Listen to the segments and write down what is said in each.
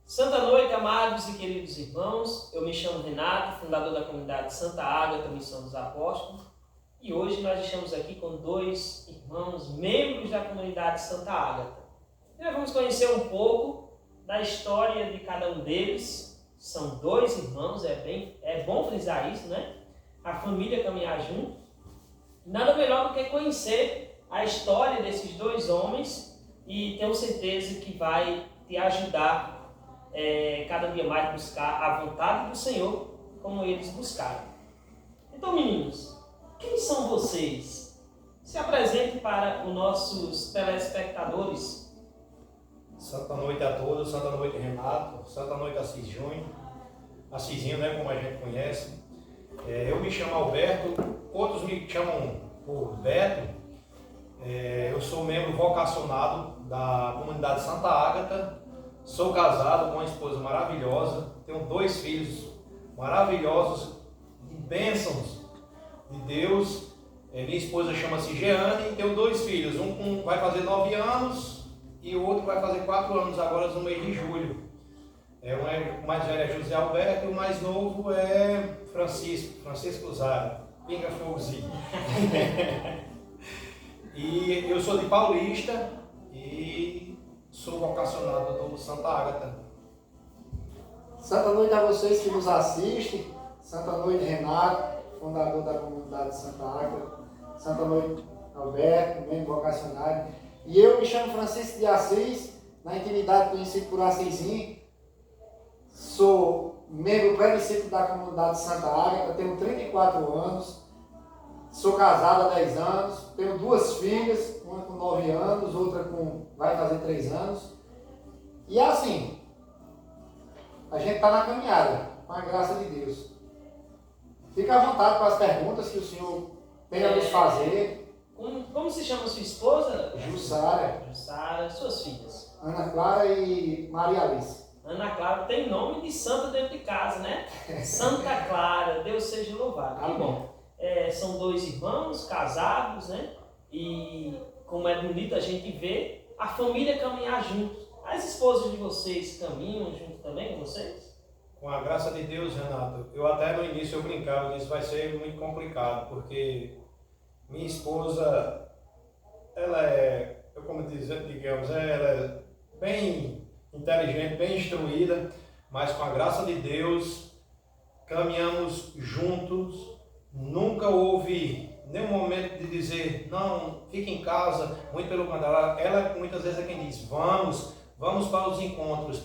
Santa noite, amados e queridos irmãos. Eu me chamo Renato, fundador da comunidade Santa Ágata, Missão dos Apóstolos. E hoje nós estamos aqui com dois irmãos, membros da comunidade Santa Ágata. Nós vamos conhecer um pouco da história de cada um deles. São dois irmãos, é bom frisar isso, né? A família caminhar junto. Nada melhor do que conhecer a história desses dois homens e tenho certeza que vai te ajudar cada dia mais buscar a vontade do Senhor como eles buscaram. Então, meninos, quem são vocês? Se apresente para os nossos telespectadores. Santa noite a todos, santa noite Renato, santa noite Assis Júnior, Assisinho, né, como a gente conhece. Eu me chamo Alberto, outros me chamam por Beto. Eu sou membro vocacionado da comunidade Santa Ágata. Sou casado com uma esposa maravilhosa, tenho dois filhos maravilhosos, de bênçãos de Deus. Minha esposa chama-se Jeane e tenho dois filhos, um vai fazer 9 anos e o outro vai fazer 4 anos agora no mês de julho. O mais velho é José Alberto e o mais novo é Francisco Zara, pinga fogozinho. E eu sou de Paulista e sou vocacionado do Santa Ágata. Santa noite a vocês que nos assistem. Santa noite Renato, fundador da comunidade Santa Ágata. Santa noite Alberto, membro vocacionário. E eu me chamo Francisco de Assis, na intimidade conhecido por Assisinho. Sou membro pré-discípulo da comunidade Santa Ágata, tenho 34 anos. Sou casado há 10 anos, tenho 2 filhas, uma com 9 anos, outra vai fazer 3 anos. E assim, a gente está na caminhada, com a graça de Deus. Fica à vontade para as perguntas que o senhor tem a nos fazer. Como se chama sua esposa? Jussara. Jussara. Suas filhas? Ana Clara e Maria Alice. Ana Clara tem nome de santa dentro de casa, né? Santa Clara, Deus seja louvado. Que bom. São dois irmãos casados, né? E como é bonito a gente ver a família caminhar junto. As esposas de vocês caminham junto também com vocês? Com a graça de Deus, Renato, eu até no início eu brincava, disse vai ser muito complicado, porque minha esposa, ela é, ela é bem inteligente, bem instruída, mas com a graça de Deus caminhamos juntos. Nunca houve nenhum momento de dizer, não, fique em casa, muito pelo contrário. Ela muitas vezes é quem diz, vamos para os encontros,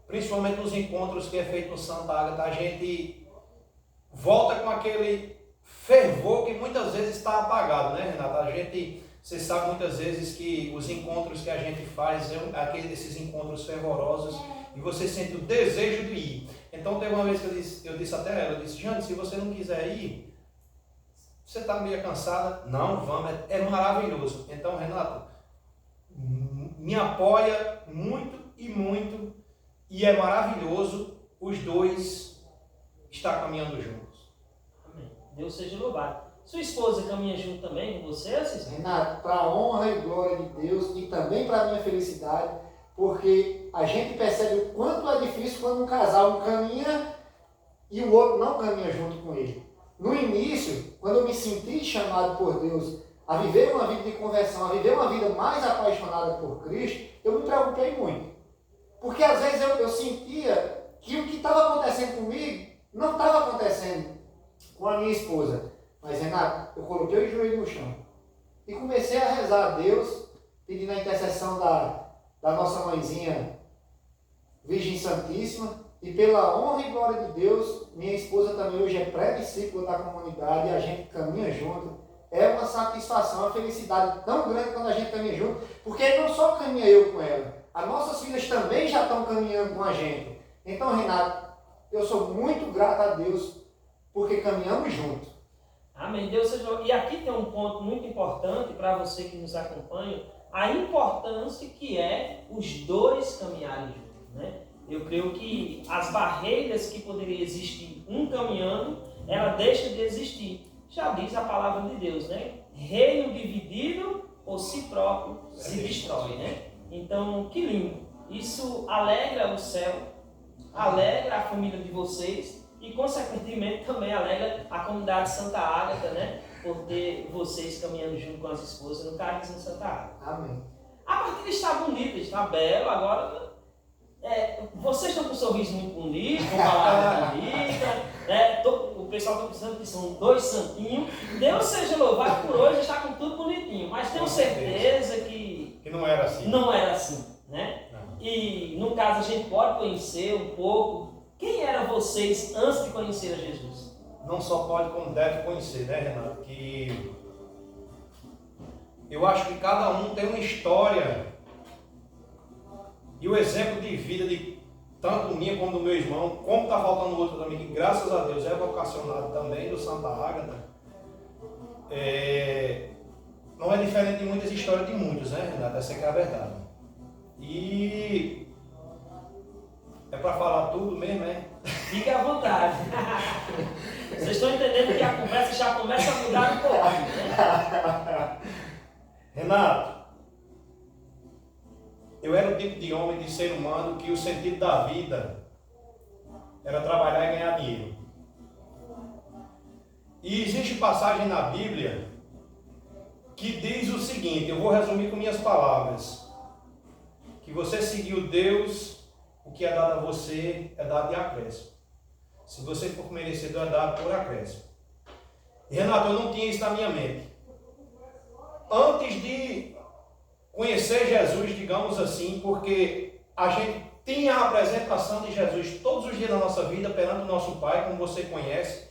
principalmente nos encontros que é feito no Santa Ágata, a gente volta com aquele fervor que muitas vezes está apagado, né, Renata? Você sabe muitas vezes que os encontros que a gente faz, esses encontros fervorosos, e você sente o desejo de ir. Então teve uma vez que eu disse até a ela, Jane, se você não quiser ir, você está meio cansada? Não, vamos, é maravilhoso. Então, Renato, me apoia muito, e é maravilhoso os dois estar caminhando juntos. Amém. Deus seja louvado. Sua esposa caminha junto também com você, Assis? Renato, para a honra e glória de Deus e também para a minha felicidade, porque a gente percebe o quanto é difícil quando um casal caminha e o outro não caminha junto com ele. No início, quando eu me senti chamado por Deus a viver uma vida de conversão, a viver uma vida mais apaixonada por Cristo, eu me preocupei muito. Porque às vezes eu sentia que o que estava acontecendo comigo não estava acontecendo com a minha esposa. Mas, Renato, eu coloquei o joelho no chão e comecei a rezar a Deus, pedindo a intercessão da nossa mãezinha Virgem Santíssima. E pela honra e glória de Deus, minha esposa também hoje é pré-discípula da comunidade e a gente caminha junto. É uma satisfação, uma felicidade tão grande quando a gente caminha junto, porque não só caminha eu com ela, as nossas filhas também já estão caminhando com a gente. Então, Renato, eu sou muito grato a Deus porque caminhamos juntos. Amém. Deus seja louvado. E aqui tem um ponto muito importante para você que nos acompanha, a importância que é os dois caminharem juntos, né? Eu creio que as barreiras que poderiam existir um caminhando, ela deixa de existir. Já diz a palavra de Deus, né? Reino dividido por si próprio se destrói, né? Então, que lindo. Isso alegra o céu, alegra a família de vocês e, consequentemente, também alegra a comunidade Santa Ágata, né? Por ter vocês caminhando junto com as esposas no Carisma Santa Ágata. Amém. A partilha está bonita, está belo, agora vocês estão com um sorriso muito bonito, com palavras bonitas, né? O pessoal está pensando que são 2 santinhos. Deus seja louvado por hoje, está com tudo bonitinho, mas tenho certeza que não era assim. Não era assim, né? Não. E no caso a gente pode conhecer um pouco quem eram vocês antes de conhecer a Jesus. Não só pode, como deve conhecer, né, Renato? Que eu acho que cada um tem uma história e o exemplo de vida de tanto minha como do meu irmão, como está faltando outro também, que graças a Deus é vocacionado também do Santa Ágata, não é diferente de muitas histórias de muitos, né, Renato? Essa é a verdade. E é para falar tudo mesmo, né? Fique à vontade. Vocês estão entendendo que a conversa já começa a mudar um pouco, né? Renato, eu era o tipo de homem, de ser humano, que o sentido da vida era trabalhar e ganhar dinheiro. E existe passagem na Bíblia que diz o seguinte, eu vou resumir com minhas palavras, que você seguiu Deus, o que é dado a você é dado de acréscimo. Se você for merecedor, é dado por acréscimo. E, Renato, eu não tinha isso na minha mente. Antes de conhecer Jesus, digamos assim, porque a gente tinha a apresentação de Jesus todos os dias da nossa vida perante o nosso Pai, como você conhece,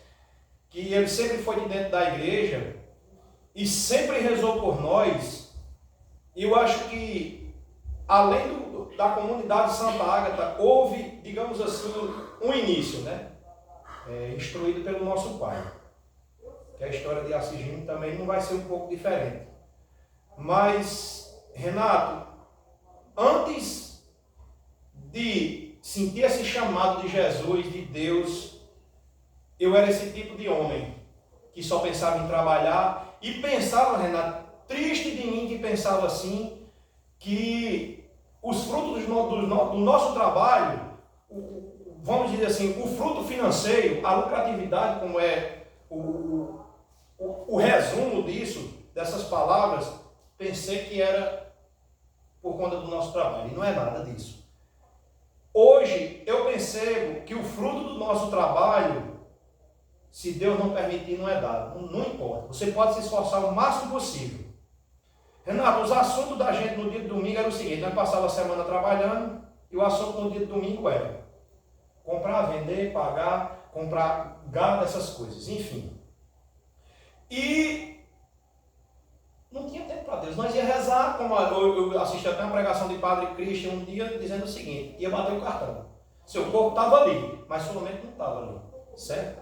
que ele sempre foi de dentro da igreja e sempre rezou por nós. E eu acho que, além da comunidade Santa Ágata, houve, digamos assim, um início, né? Instruído pelo nosso Pai. Que a história de Assis Júnior também não vai ser um pouco diferente. Mas, Renato, antes de sentir esse chamado de Jesus, de Deus, eu era esse tipo de homem que só pensava em trabalhar e pensava, Renato, triste de mim que pensava assim, que os frutos do nosso trabalho, vamos dizer assim, o fruto financeiro, a lucratividade, como é o resumo disso, dessas palavras, pensei que era por conta do nosso trabalho, e não é nada disso. Hoje eu percebo que o fruto do nosso trabalho, se Deus não permitir, não é dado, não importa, você pode se esforçar o máximo possível. Renato, os assuntos da gente no dia de domingo era o seguinte, nós passávamos a semana trabalhando, e o assunto no dia de domingo era comprar, vender, pagar, comprar gado, essas coisas, enfim. E não tinha tempo para Deus. Nós ia rezar, como eu assisti até uma pregação de Padre Christian um dia, dizendo o seguinte, ia bater o cartão. Seu corpo estava ali, mas sua mente não estava ali, certo?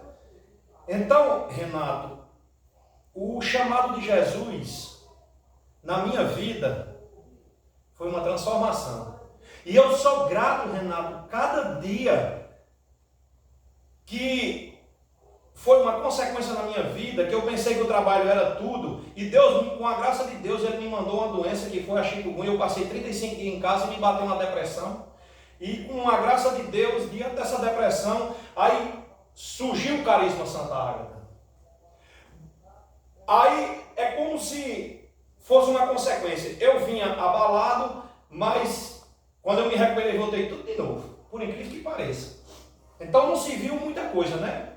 Então, Renato, o chamado de Jesus na minha vida foi uma transformação. E eu sou grato, Renato, cada dia que foi uma consequência na minha vida, que eu pensei que o trabalho era tudo, e Deus, com a graça de Deus, Ele me mandou uma doença que foi a chikungunya. Eu passei 35 dias em casa e me bateu uma depressão, e com a graça de Deus, diante dessa depressão, aí surgiu o Carisma Santa Ágata. Aí é como se fosse uma consequência. Eu vinha abalado, mas quando eu me recuperei, voltei tudo de novo, por incrível que pareça. Então não se viu muita coisa, né?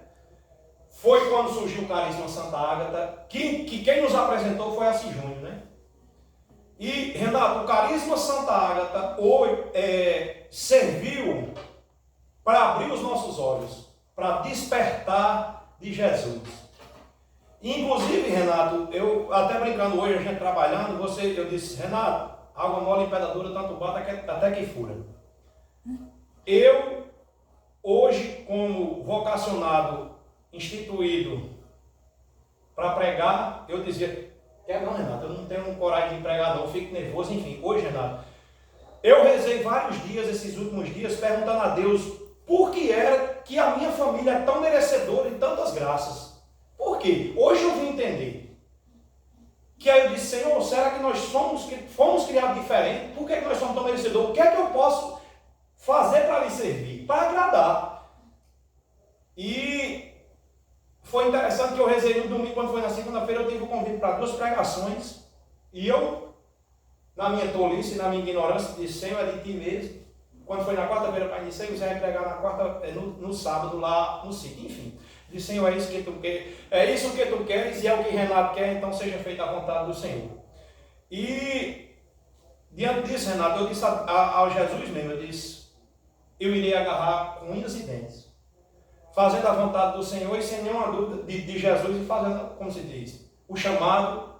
Foi quando surgiu o Carisma Santa Ágata, que quem nos apresentou foi Assis Júnior, né? E, Renato, o Carisma Santa Ágata serviu para abrir os nossos olhos, para despertar de Jesus. Inclusive, Renato, eu até brincando hoje, a gente trabalhando, eu disse, Renato, água mole em pedra dura, tanto bate até que fura. Eu, hoje, como vocacionado, instituído para pregar, eu dizia, quer não, Renato, eu não tenho coragem de pregar não, eu fico nervoso, enfim. Hoje, Renato, eu rezei vários dias, esses últimos dias, perguntando a Deus por que era que a minha família é tão merecedora de tantas graças. Por quê? Hoje eu vim entender que aí eu disse, Senhor, será que nós fomos criados diferente? Por que nós somos tão merecedores? O que é que eu posso fazer para lhe servir? Para agradar. E foi interessante que eu rezei no domingo, quando foi na segunda-feira, eu tive o convite para 2 pregações. E eu, na minha tolice, na minha ignorância, disse, Senhor, é de ti mesmo. Quando foi na quarta-feira para iniciar, você vai pregar no sábado lá no sítio. Enfim, disse, Senhor, é isso que tu queres, é isso que tu queres e é o que Renato quer, então seja feita a vontade do Senhor. E diante disso, Renato, eu disse ao Jesus mesmo, eu disse, eu irei agarrar com unhas e dentes, fazendo a vontade do Senhor e sem nenhuma dúvida de Jesus e fazendo, como se diz, o chamado,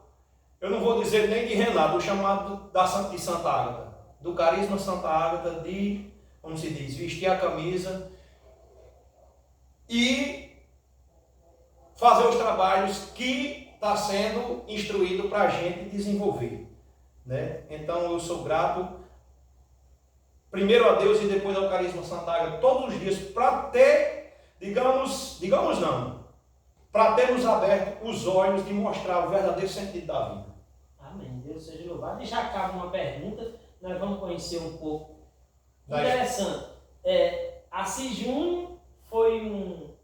eu não vou dizer nem de Renato, o chamado de Santa Ágata, do carisma Santa Ágata, de, como se diz, vestir a camisa e fazer os trabalhos que está sendo instruído para a gente desenvolver. Né? Então eu sou grato, primeiro a Deus e depois ao carisma Santa Ágata, todos os dias, para ter, digamos não, para termos aberto os olhos de mostrar o verdadeiro sentido da vida. Amém. Deus seja louvado. E já cabe uma pergunta, nós vamos conhecer um pouco. Vai. Interessante. Assis Júnior foi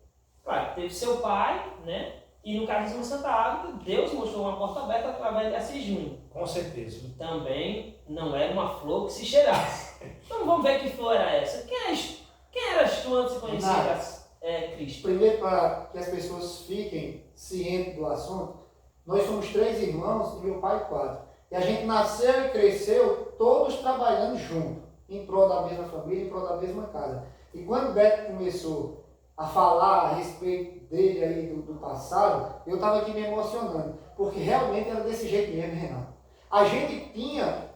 claro, teve seu pai, né? E no carisma Santa Ágata, Deus mostrou uma porta aberta através de Assis Júnior. Com certeza. E também não era uma flor que se cheirasse. Então vamos ver que flor era essa. Quem eras tu antes de conhecer Cristo? Primeiro, para que as pessoas fiquem cientes do assunto, nós somos 3 irmãos e meu pai 4. E a gente nasceu e cresceu todos trabalhando junto, em prol da mesma família, em prol da mesma casa. E quando o Beto começou a falar a respeito dele aí do passado, eu estava aqui me emocionando, porque realmente era desse jeito mesmo, Renato. A gente tinha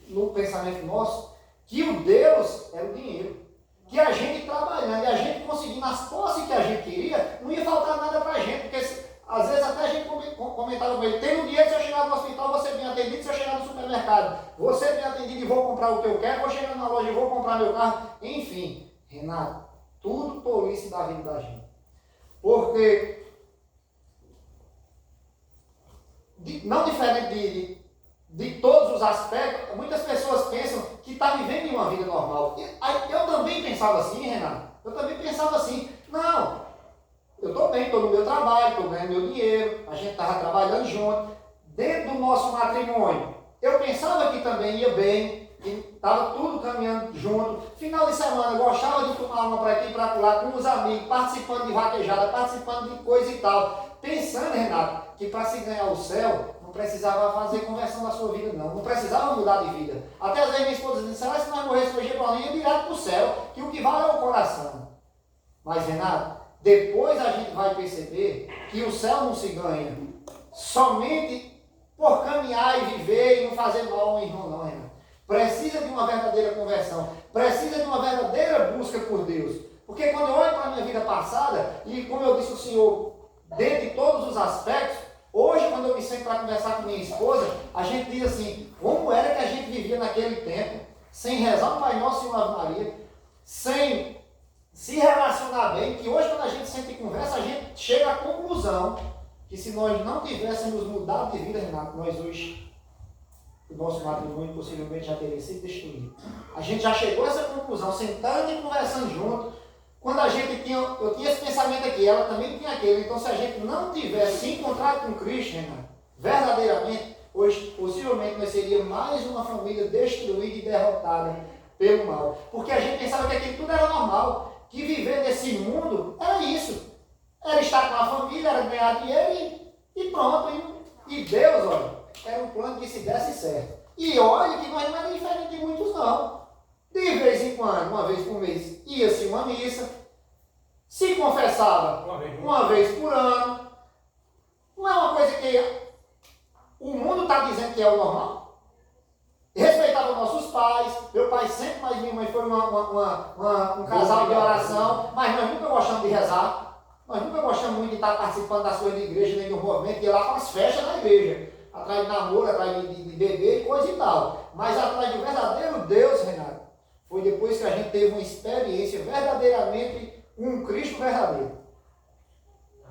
no pensamento nosso que o Deus era o dinheiro, que a gente trabalhando e a gente conseguindo as posses que a gente queria, não ia faltar nada para a gente, porque às vezes até a gente comentava com ele, tem um dinheiro, se eu chegar no hospital, você bem atendido, se eu chegar no supermercado, você bem atendido e vou comprar o que eu quero, vou chegar na loja e vou comprar meu carro, enfim, Renato, tudo tolice da vida da gente. Porque, não diferente de todos os aspectos, muitas pessoas pensam que está vivendo em uma vida normal. Eu também pensava assim, Renato, eu também pensava assim, não, eu estou bem, estou no meu trabalho, estou ganhando meu dinheiro, a gente estava trabalhando junto, dentro do nosso matrimônio, eu pensava que também ia bem, que estava tudo caminhando junto. Final de semana, gostava de tomar uma para aqui e para lá com os amigos, participando de vaquejada, participando de coisa e tal. Pensando, Renato, que para se ganhar o céu, não precisava fazer conversão da sua vida, não precisava mudar de vida. Até às vezes minha esposa diz, será que se nós morrêssemos hoje para mim, eu direto para o céu, que o que vale é o coração. Mas, Renato, depois a gente vai perceber que o céu não se ganha somente por caminhar e viver e não fazer mal ao irmão, não, Renato. Precisa de uma verdadeira conversão, precisa de uma verdadeira busca por Deus. Porque quando eu olho para a minha vida passada, e como eu disse ao Senhor, dentre todos os aspectos, hoje quando eu me sento para conversar com minha esposa, a gente diz assim, como era que a gente vivia naquele tempo, sem rezar o Pai Nosso e uma Ave Maria, sem se relacionar bem, que hoje quando a gente senta e conversa, a gente chega à conclusão que se nós não tivéssemos mudado de vida, Renato, nós hoje, o nosso matrimônio possivelmente já teria sido destruído. A gente já chegou a essa conclusão, sentando e conversando junto, quando a gente eu tinha esse pensamento aqui, ela também tinha aquele, então se a gente não tivesse se encontrado com Cristo, Renato, verdadeiramente, hoje possivelmente nós seríamos mais uma família destruída e derrotada pelo mal. Porque a gente pensava que aquilo tudo era normal, que viver nesse mundo era isso. Era estar com a família, era ganhar dinheiro e pronto. E Deus, olha, era um plano que se desse certo. E olha que nós não era diferente de muitos não. De vez em quando, uma vez por mês, ia-se uma missa, se confessava uma vez por ano. Não é uma coisa que o mundo está dizendo que é o normal. Respeitava nossos pais, meu pai sempre, mas minha mãe foi um casal de oração, mas nós nunca gostamos de rezar, nós nunca gostamos muito de estar participando das coisas da igreja, nem do movimento, de ir lá para as festas da igreja, atrás de namoro, atrás de bebê e coisa e tal. Mas atrás do verdadeiro Deus, Renato, foi depois que a gente teve uma experiência verdadeiramente um Cristo verdadeiro.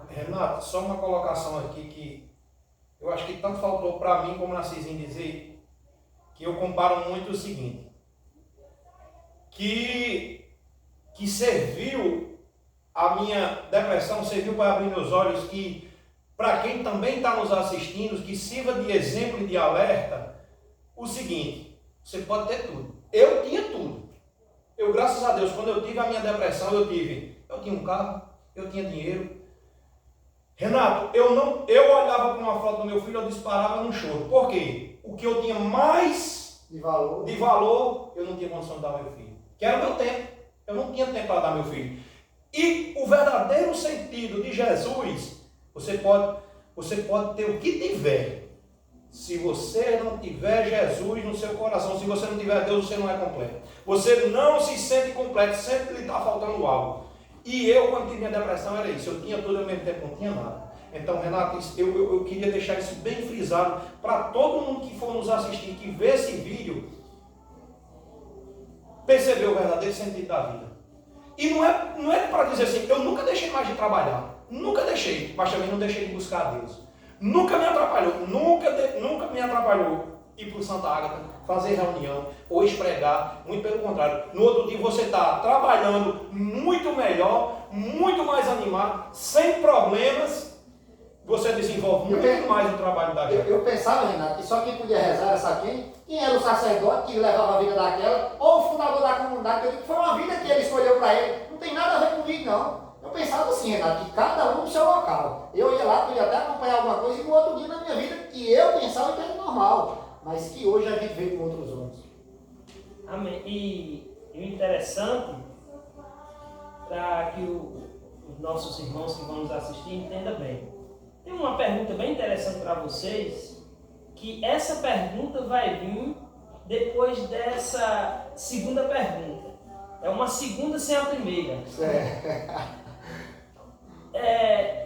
Renato, só uma colocação aqui que eu acho que tanto faltou para mim como Narcisinho dizer, que eu comparo muito o seguinte, que serviu a minha depressão, serviu para abrir meus olhos, que para quem também está nos assistindo, que sirva de exemplo e de alerta, o seguinte, você pode ter tudo. Eu tinha tudo. Eu, graças a Deus, quando eu tive a minha depressão, eu tinha um carro, eu tinha dinheiro. Renato, eu olhava para uma foto do meu filho, eu disparava num choro. Por quê? O que eu tinha mais de valor, eu não tinha condição de dar ao meu filho. Que era o meu tempo. Eu não tinha tempo para dar ao meu filho. E o verdadeiro sentido de Jesus, você pode ter o que tiver. Se você não tiver Jesus no seu coração, se você não tiver Deus, você não é completo. Você não se sente completo, sempre lhe está faltando algo. E eu, quando tive minha depressão, era isso. Eu tinha tudo, ao mesmo tempo não tinha nada. Então, Renato, eu queria deixar isso bem frisado para todo mundo que for nos assistir, que vê esse vídeo, perceber o verdadeiro sentido da vida. E não é para dizer assim, eu nunca deixei mais de trabalhar. Nunca deixei, mas também não deixei de buscar a Deus. Nunca me atrapalhou, nunca me atrapalhou ir para o Santa Ágata, fazer reunião ou espregar, muito pelo contrário. No outro dia você está trabalhando muito melhor, muito mais animado, sem problemas, você desenvolve muito mais o trabalho da gente. Eu pensava, Renato, que só quem podia rezar era sabe quem era o sacerdote que levava a vida daquela, ou o fundador da comunidade, que eu digo que foi uma vida que ele escolheu para ele, não tem nada a ver comigo não. Eu pensava assim, Renato, que cada um no seu local. Eu ia lá, podia até acompanhar alguma coisa, e no outro dia na minha vida, que eu pensava que era normal, mas que hoje a gente vê com outros olhos. Amém. E o interessante, para que os nossos irmãos que vão nos assistir entendam bem. Tem uma pergunta bem interessante para vocês, que essa pergunta vai vir depois dessa segunda pergunta. É uma segunda sem a primeira.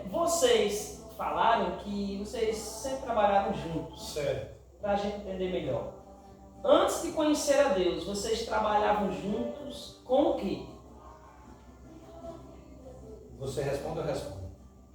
Vocês falaram que vocês sempre trabalharam juntos. Certo. Para a gente entender melhor. Antes de conhecer a Deus, vocês trabalhavam juntos com o quê? Você responde, eu respondo.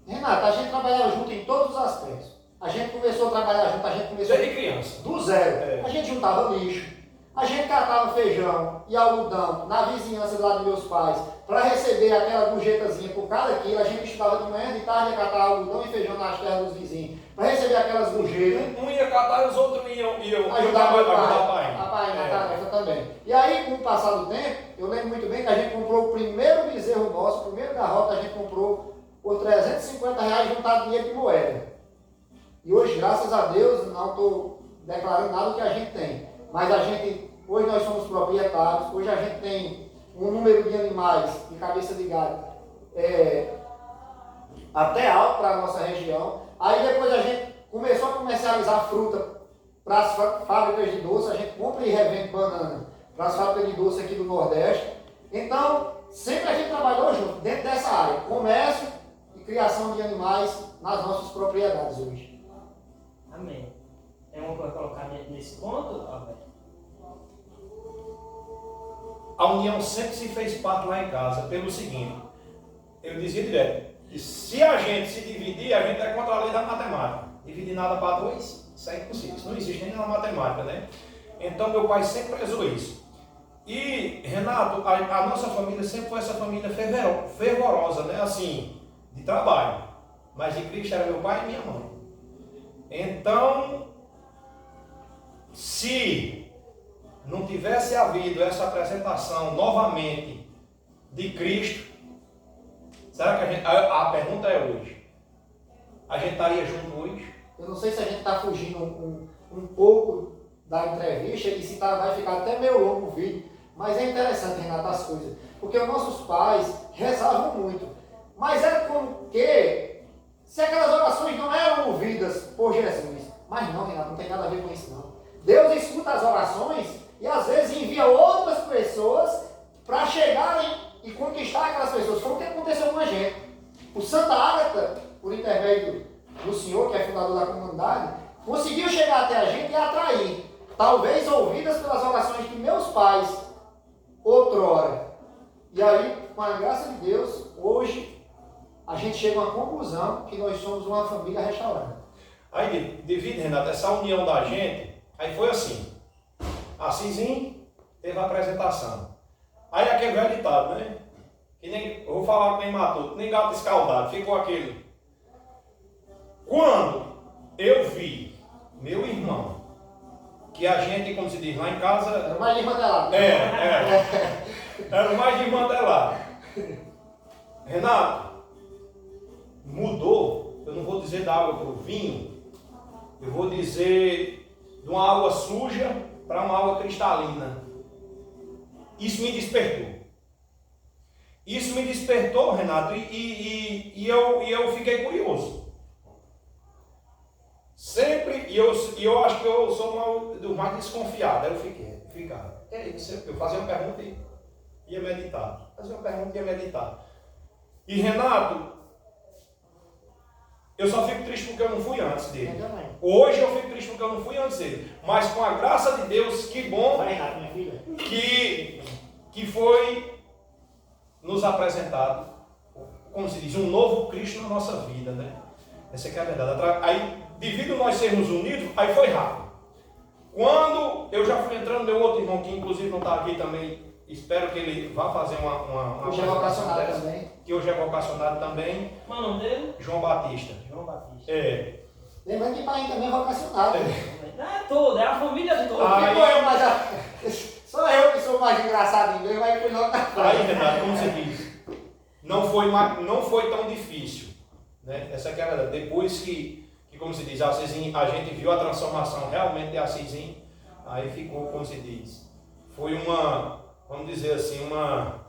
Renato, a gente trabalhava junto em todos os aspectos. A gente começou a trabalhar junto, a gente começou desde criança. Do zero. A gente juntava lixo, a gente catava feijão e algodão na vizinhança lá dos meus pais para receber aquela gorjetazinha por cada quilo. A gente estudava de manhã, de tarde, ia catar algodão e feijão nas terras dos vizinhos para receber aquelas gorjetas. Um ia catar e os outros iam ajudar o pai. A pai na tarefa também. E aí, com o passar do tempo, eu lembro muito bem que a gente comprou o primeiro bezerro nosso, o primeiro garrote a gente comprou por R$350 juntado dinheiro de moeda. E hoje, graças a Deus, não estou declarando nada do que a gente tem. Mas hoje nós somos proprietários, hoje a gente tem um número de animais de cabeça de gado até alto para a nossa região. Aí depois a gente começou a comercializar fruta para as fábricas de doce, a gente compra e revende banana para as fábricas de doce aqui do Nordeste. Então, sempre a gente trabalhou junto, dentro dessa área, comércio e criação de animais nas nossas propriedades hoje. Amém. Tem alguma coisa a colocar nesse ponto, Alberto? A união sempre se fez parte lá em casa, pelo seguinte, eu dizia direto, que se a gente se dividir, a gente é contra a lei da matemática. Dividir nada para dois, isso é impossível, isso não existe nem na matemática, né? Então meu pai sempre prezou isso. E, Renato, a nossa família sempre foi essa família fervorosa, né? Assim, de trabalho. Mas de Cristo era meu pai e minha mãe. Então, se não tivesse havido essa apresentação novamente de Cristo, será que a pergunta é hoje, a gente estaria junto hoje? Eu não sei se a gente está fugindo um pouco da entrevista e se vai ficar até meio longo o vídeo, mas é interessante, Renato, as coisas, porque os nossos pais rezavam muito, mas era como que se aquelas orações não eram ouvidas por Jesus. Mas não, Renato, não tem nada a ver com isso não. Deus escuta as orações e às vezes envia outras pessoas para chegarem e conquistar aquelas pessoas. Foi o que aconteceu com a gente. O Santa Ágata, por intermédio do senhor, que é fundador da comunidade, conseguiu chegar até a gente e atrair, talvez ouvidas pelas orações de meus pais, outrora. E aí, com a graça de Deus, hoje, a gente chega a uma conclusão que nós somos uma família restaurada. Aí, devido, Renato, essa união da gente, aí foi assim. Assisinho teve a apresentação. Aí aquele velho ditado, né? Que nem, eu vou falar que nem matou, nem gato escaldado, ficou aquele. Quando eu vi meu irmão, que a gente, como se diz lá em casa. Era mais de mandelado. Era mais de mandelado. Renato, mudou, eu não vou dizer da água para o vinho, eu vou dizer de uma água suja para uma água cristalina. Isso me despertou. Isso me despertou, Renato, e eu fiquei curioso. Sempre, e eu acho que eu sou do mais desconfiado. Aí eu ficava. Eu fazia uma pergunta e ia meditar. Fazia uma pergunta e ia meditar. E Renato, eu só fico triste porque eu não fui antes dele. Hoje eu fico triste porque eu não fui antes dele. Mas com a graça de Deus, que bom que foi nos apresentado, como se diz, um novo Cristo na nossa vida, né? Essa que é a verdade. Aí, devido nós sermos unidos, aí foi rápido. Quando eu já fui entrando, meu outro irmão, que inclusive não está aqui também, espero que ele vá fazer uma hoje é vocacionado também. Que hoje é vocacionado também. Qual é o nome dele? João Batista. João Batista. Lembrando que pai também é vocacionado. É todo, é a família toda. Só eu que sou mais engraçado em Deus, vai por logo na frente. Aí, Renato, como você diz, não foi tão difícil. Né? Essa que é a verdade. Depois que como se diz, Assisinho, a gente viu a transformação realmente de Assisinho, aí ficou, como se diz, foi vamos dizer assim, uma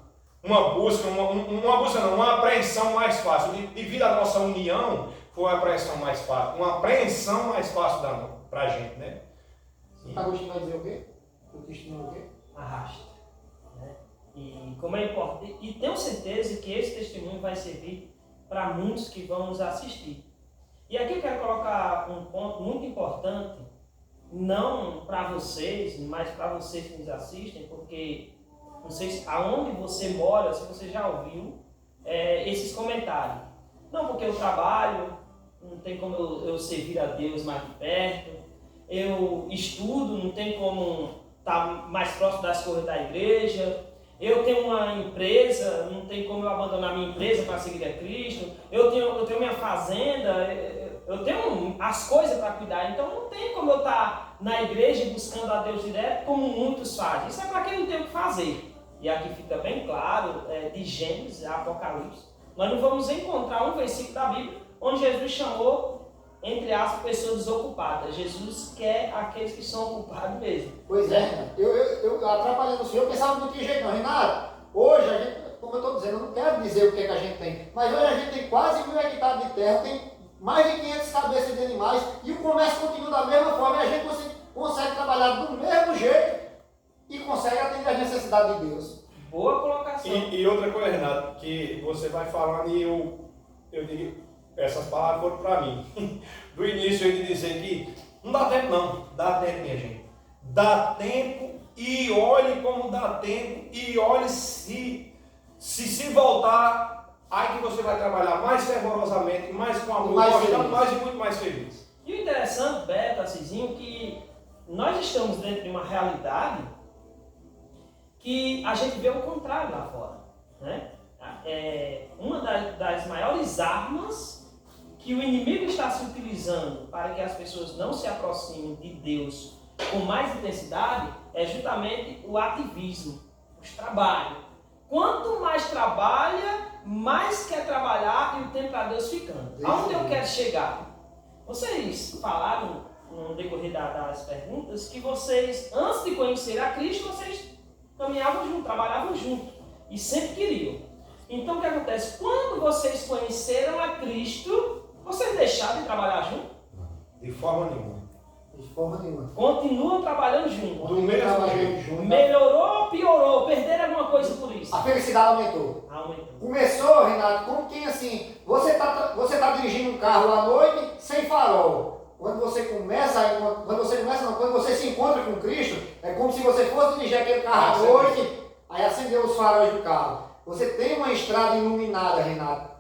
busca, uma apreensão mais fácil. Devido à nossa união, foi uma apreensão mais fácil. Uma apreensão mais fácil para a gente, né? Agostinho vai dizer o quê? O testemunho o quê? Arrasta. Né? E como é importante, e tenho certeza que esse testemunho vai servir para muitos que vão nos assistir. E aqui eu quero colocar um ponto muito importante, não para vocês, mas para vocês que nos assistem, porque não sei aonde você mora, se você já ouviu esses comentários. Não, porque eu trabalho, não tem como eu servir a Deus mais de perto, eu estudo, não tem como estar mais próximo das coisas da igreja, eu tenho uma empresa, não tem como eu abandonar minha empresa para seguir a Cristo, eu tenho minha fazenda, eu tenho as coisas para cuidar, então não tem como eu estar na igreja buscando a Deus direto, como muitos fazem. Isso é para quem não tem o que fazer. E aqui fica bem claro, de Gênesis a Apocalipse, nós não vamos encontrar um versículo da Bíblia onde Jesus chamou, entre aspas, pessoas desocupadas. Jesus quer aqueles que são ocupados mesmo. Pois é, Renato. Eu atrapalhando o senhor, eu pensava não tinha jeito não. Renato, hoje a gente, como eu estou dizendo, eu não quero dizer o que a gente tem, mas hoje a gente tem quase 1.000 hectares de terra, tem mais de 500 cabeças de animais e o comércio continua da mesma forma e a gente consegue trabalhar do mesmo jeito e consegue atender as necessidades de Deus. Boa colocação. E outra coisa, Renato, que você vai falando e eu digo, essas palavras foram para mim. Do início eu ia dizer que não dá tempo não, dá tempo, minha gente. Dá tempo e olhe como dá tempo e olhe se voltar, aí que você vai trabalhar mais fervorosamente, mais com amor, mais e muito mais feliz. E o interessante, Beto, Assisinho, que nós estamos dentro de uma realidade que a gente vê o contrário lá fora. Né? Uma das maiores armas que o inimigo está se utilizando para que as pessoas não se aproximem de Deus com mais intensidade é justamente o ativismo, os trabalhos. Quanto mais trabalha, mais quer trabalhar e o tempo para Deus ficando. Aonde eu quero chegar? Vocês falaram no decorrer das perguntas que vocês, antes de conhecer a Cristo, vocês caminhavam juntos, trabalhavam juntos e sempre queriam. Então o que acontece? Quando vocês conheceram a Cristo, vocês deixaram de trabalhar juntos? De forma nenhuma. De forma nenhuma. Continuam trabalhando juntos. Do mesmo jeito. Melhorou ou piorou? Perderam alguma coisa por isso? A felicidade aumentou. Começou, Renato, como quem assim, você tá dirigindo um carro à noite sem farol. Quando você se encontra com Cristo, é como se você fosse dirigir aquele carro à noite, aí acendeu os faróis do carro. Você tem uma estrada iluminada, Renato,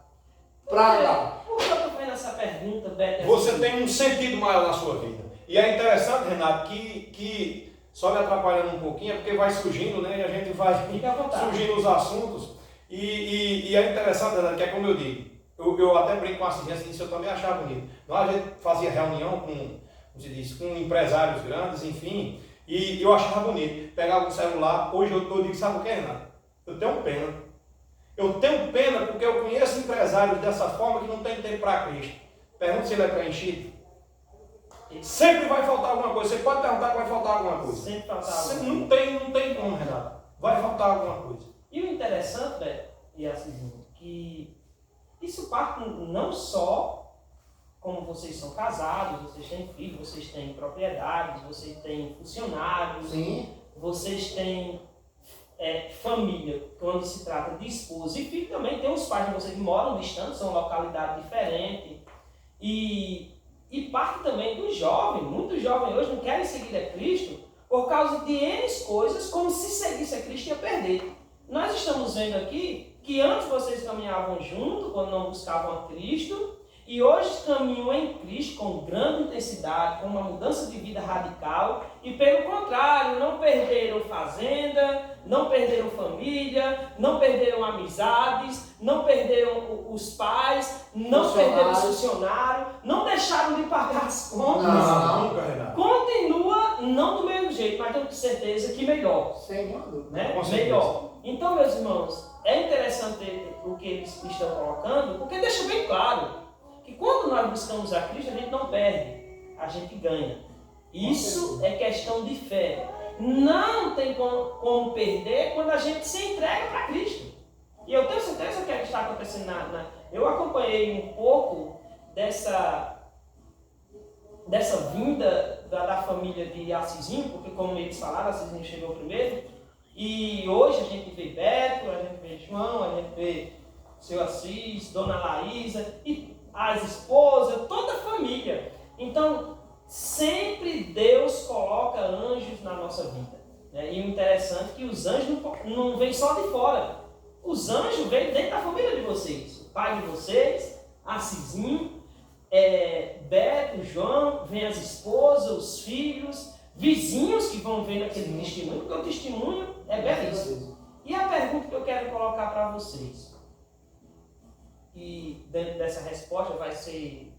para andar. Por que eu estou fazendo essa pergunta? pergunta, Beto. Você tem um sentido maior na sua vida. E é interessante, Renato, que só me atrapalhando um pouquinho, é porque vai surgindo, né? E a gente vai surgindo os assuntos. E é interessante, Renato, que é como eu digo. Eu até brinco com a ciência, isso eu também achava bonito. Nós a gente fazia reunião com, como se diz, com empresários grandes, enfim, e eu achava bonito. Pegava o celular, hoje eu digo, sabe o que, Renato? Eu tenho pena. Eu tenho pena porque eu conheço empresários dessa forma que não tem tempo para Cristo. Pergunta se ele é preenchido. Sempre vai faltar alguma coisa. Você pode perguntar que vai faltar alguma coisa. Sempre faltar alguma coisa. Não tem como, Renato. Vai faltar alguma coisa. E o interessante, Beto, e assim, que isso parte não só como vocês são casados, vocês têm filhos, vocês têm propriedades, vocês têm funcionários, Sim. vocês têm família, quando se trata de esposa e filho também. Tem os pais de vocês que moram distantes, são localidade diferente. E parte também do jovem. Muitos jovens hoje não querem seguir a Cristo por causa de N coisas, como se seguisse a Cristo ia perder. Nós estamos vendo aqui que antes vocês caminhavam junto, quando não buscavam a Cristo, e hoje caminham em Cristo com grande intensidade, com uma mudança de vida radical, e pelo contrário, não perderam fazenda, não perderam família, não perderam amizades, não perderam os pais, não perderam os funcionários, não deixaram de pagar as contas. Nunca, Renato. Continua, não do mesmo jeito, mas tenho certeza que melhor. Sem dúvida. Né? Melhor. Então, meus irmãos, é interessante o que eles estão colocando, porque deixa bem claro que quando nós buscamos a Cristo, a gente não perde, a gente ganha. Isso é questão de fé. Não tem como perder quando a gente se entrega para Cristo. E eu tenho certeza que é o que está acontecendo Eu acompanhei um pouco dessa vinda da família de Assisinho, porque como eles falaram, Assisinho chegou primeiro. E hoje a gente vê Beto, a gente vê João, a gente vê seu Assis, Dona Laísa, e as esposas, toda a família. Então, sempre Deus coloca anjos na nossa vida. Né? E o interessante é que os anjos não vêm só de fora. Os anjos vêm dentro da família de vocês. O pai de vocês, Assisinho, Beto, João, vem as esposas, os filhos, vizinhos que vão vendo aquele testemunho, porque o testemunho é belíssimo. E a pergunta que eu quero colocar para vocês, e dentro dessa resposta vai ser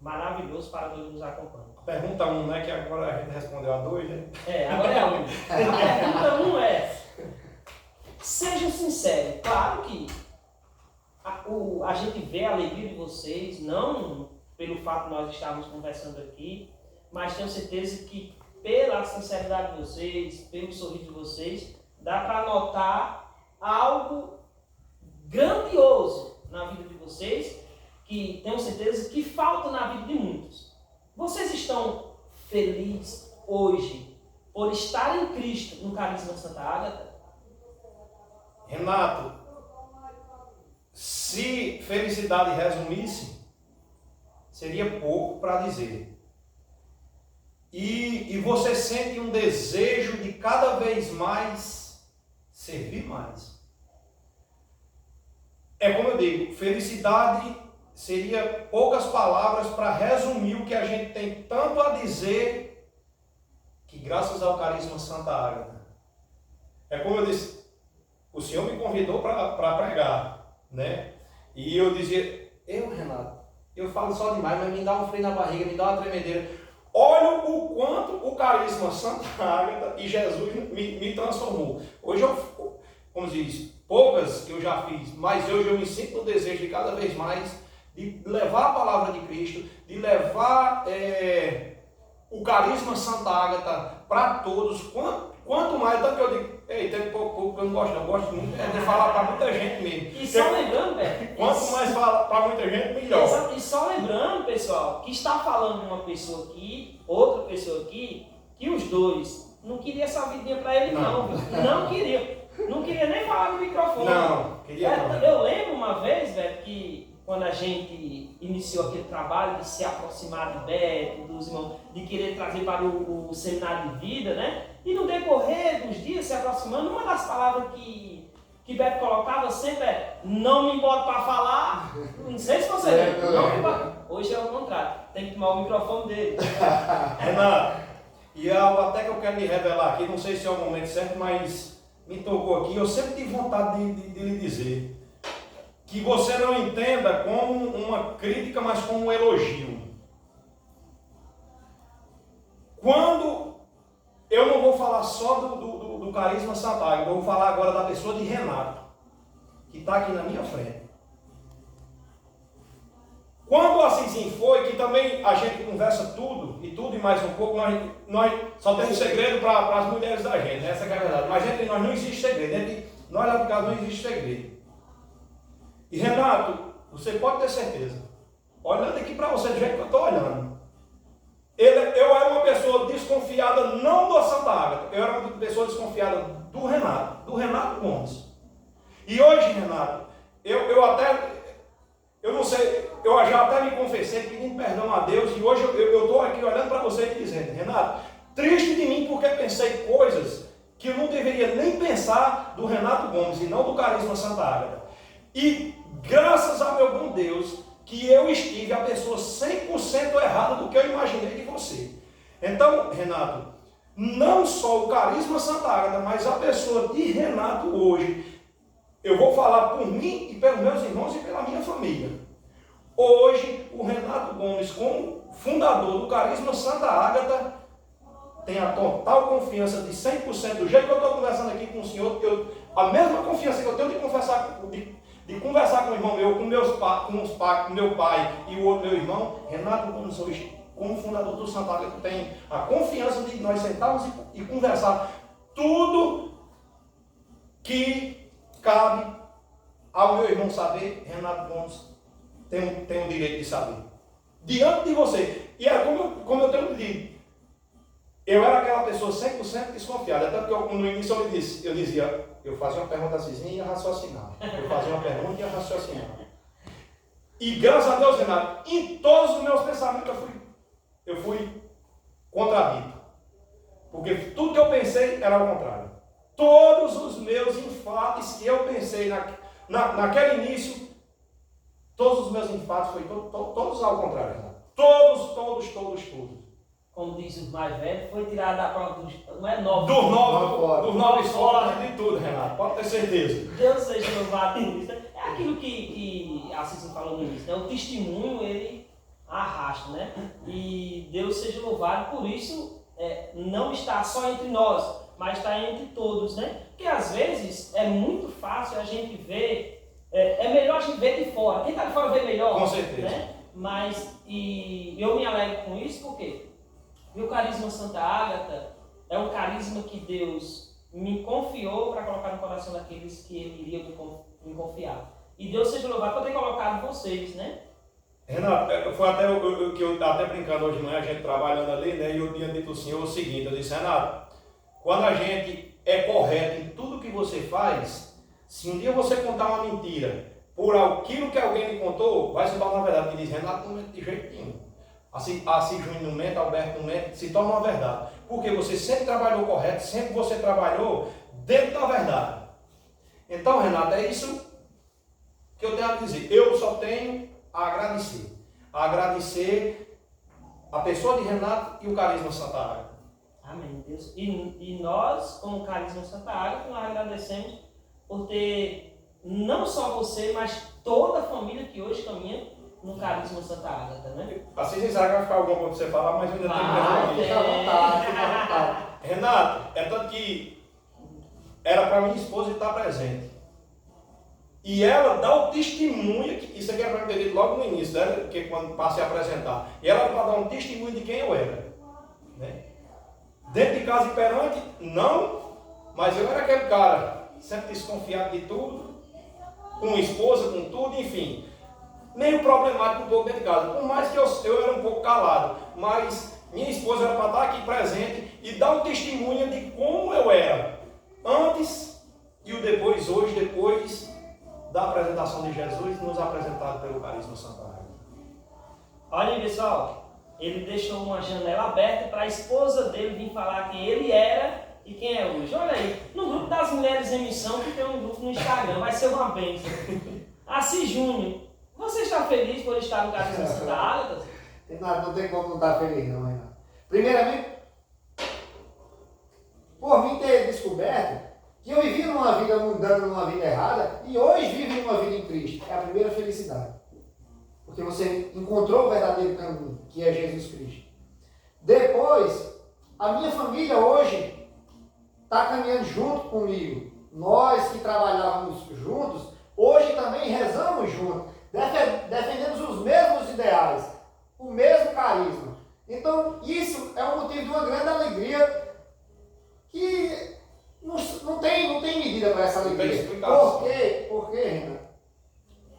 maravilhoso para todos que nos acompanham. Pergunta 1, né? Que agora a gente respondeu a 2, né? Agora é a 1. A pergunta 1 é: sejam sinceros. Claro que a gente vê a alegria de vocês, não pelo fato de nós estarmos conversando aqui, mas tenho certeza que pela sinceridade de vocês, pelo sorriso de vocês, dá para notar algo grandioso na vida de vocês, que tenho certeza que falta na vida de muitos. Vocês estão felizes hoje por estar em Cristo no Carisma Santa Ágata? Renato, se felicidade resumisse, seria pouco para dizer. E você sente um desejo de cada vez mais servir mais. É como eu digo, felicidade seria poucas palavras para resumir o que a gente tem tanto a dizer, que graças ao Carisma Santa Ágata. É como eu disse, o Senhor me convidou para pregar, né? E eu dizia, Renato, eu falo só demais, mas me dá um frio na barriga, me dá uma tremedeira. Olha o quanto o Carisma Santa Ágata e Jesus me transformou. Hoje eu, como diz, poucas que eu já fiz, mas hoje eu me sinto no desejo de cada vez mais de levar a palavra de Cristo, de levar o Carisma Santa Ágata para todos. Quanto mais, tanto que eu digo, tem pouco que eu não gosto, eu gosto muito de falar para muita gente mesmo. E só lembrando, velho. Quanto mais fala para muita gente, melhor. Exato. E só lembrando, pessoal, que está falando uma pessoa aqui, outra pessoa aqui, que os dois não queriam essa vidinha para ele, não. Não queria. Não queria nem falar no microfone. Não, queria não. Eu lembro uma vez, velho, que quando a gente iniciou aquele trabalho de se aproximar de Beto, dos irmãos, de querer trazer para o seminário de vida, né? E no decorrer dos dias, se aproximando, uma das palavras que Beto colocava sempre é: não me bote para falar. Não sei se você lembra. Hoje é o contrário. Tem que tomar o microfone dele. Renato, e algo até que eu quero lhe revelar aqui, não sei se é o momento certo, mas me tocou aqui. Eu sempre tive vontade de lhe dizer que você não entenda como uma crítica, mas como um elogio. Quando eu não vou falar só do Carisma Santa Ágata, eu vou falar agora da pessoa de Renato, que está aqui na minha frente. Quando assim foi, que também a gente conversa tudo e mais um pouco, nós só temos segredo para as mulheres da gente, essa é a verdade. Mas entre nós não existe segredo, entre nós lá de casa não existe segredo. E Renato, você pode ter certeza, olhando aqui para você do jeito que eu estou olhando, eu era uma pessoa desconfiada não da Santa Ágata, eu era uma pessoa desconfiada do Renato Gomes. E hoje, Renato, eu não sei, eu já até me confessei pedindo perdão a Deus, e hoje eu estou aqui olhando para você e dizendo, Renato, triste de mim porque pensei coisas que eu não deveria nem pensar do Renato Gomes e não do Carisma Santa Ágata. E graças a meu bom Deus, que eu estive a pessoa 100% errada do que eu imaginei de você. Então, Renato, não só o Carisma Santa Ágata, mas a pessoa de Renato hoje, eu vou falar por mim e pelos meus irmãos e pela minha família. Hoje, o Renato Gomes, como fundador do Carisma Santa Ágata, tem a total confiança de 100%. Do jeito que eu estou conversando aqui com o senhor, a mesma confiança que eu tenho de conversar com o irmão meu, com meu pai e o outro meu irmão, Renato Gomes hoje, como fundador do Santa Ágata, tem a confiança de nós sentarmos e conversar tudo que cabe ao meu irmão saber. Renato Gomes tem o direito de saber. Diante de você. E é como eu tenho dito, eu era aquela pessoa 100% desconfiada. Até porque no início eu dizia, eu fazia uma pergunta assim e ia raciocinar. Eu fazia uma pergunta e ia raciocinar. E graças a Deus, Renato, em todos os meus pensamentos eu fui contradito. Porque tudo que eu pensei era ao contrário. Todos os meus enfates que eu pensei naquele início, todos os meus enfates foram todos ao contrário, Renato. Todos. Como diz os mais velhos, foi tirado da prova não é nove. Dos nove fora de tudo, Renato. Pode ter certeza. Deus seja louvado por isso. É aquilo que a Cícero falou no início, né? O testemunho, ele arrasta, né? E Deus seja louvado por isso, não está só entre nós, mas está entre todos, né? Porque às vezes é muito fácil a gente ver, é melhor a gente ver de fora. Quem está de fora vê melhor. Com certeza. Né? Mas, e eu me alegro com isso, porque o Carisma Santa Ágata é um carisma que Deus me confiou para colocar no coração daqueles que Ele iria me confiar. E Deus seja louvado por ter colocado vocês, né? Renato, foi até o que eu estava até brincando hoje de manhã, a gente trabalhando ali, né? E eu tinha dito ao senhor o seguinte, eu disse, Renato, quando a gente é correto em tudo que você faz, se um dia você contar uma mentira por aquilo que alguém lhe contou, vai se tornar verdade. E diz, Renato não mente de jeito nenhum. Assim Júnior não mente, Alberto não mente, se torna uma verdade. Porque você sempre trabalhou correto, sempre você trabalhou dentro da verdade. Então, Renato, é isso que eu tenho a dizer. Eu só tenho a agradecer. Agradecer a pessoa de Renato e o Carisma Santa Ágata. Amém, Deus. E nós, como Carisma Santa Ágata, nós agradecemos por ter não só você, mas toda a família que hoje caminha no Carisma Santa Ágata, né? Assim, vocês sabem que vai ficar alguma coisa para você falar, mas eu ainda tenho que Fica à vontade. Renato, é tanto que era para minha esposa estar presente. E ela dá o testemunho, isso aqui é para entender logo no início, né? Porque quando passei a apresentar. E ela para dar um testemunho de quem eu era. Né? Dentro de casa e perante, não, mas eu era aquele cara, sempre desconfiado de tudo, com esposa, com tudo, enfim. Meio problemático um pouco dentro de casa. Por mais que eu era um pouco calado, mas minha esposa era para estar aqui presente e dar um testemunho de como eu era antes e o depois, hoje, depois da apresentação de Jesus, nos apresentado pelo Carisma Santa Ágata. Olha aí, pessoal, ele deixou uma janela aberta para a esposa dele vir falar quem ele era e quem é hoje. Olha aí, no grupo das mulheres em missão, que tem um grupo no Instagram, vai ser uma bênção. Assis Júnior, Você está feliz por estar no Carisma Santa Ágata? Renato, não tem como não estar feliz, não, Renato. Primeiramente, por mim ter descoberto que eu vivia numa vida mundana, numa vida errada, e hoje vivo uma vida em Cristo. É a primeira felicidade. Porque você encontrou o verdadeiro caminho, que é Jesus Cristo. Depois, a minha família hoje está caminhando junto comigo. Nós que trabalhávamos juntos, hoje também rezamos juntos. Defendemos os mesmos ideais, o mesmo carisma. Então, isso é um motivo de uma grande alegria que não tem medida para essa alegria. Por quê, Renato?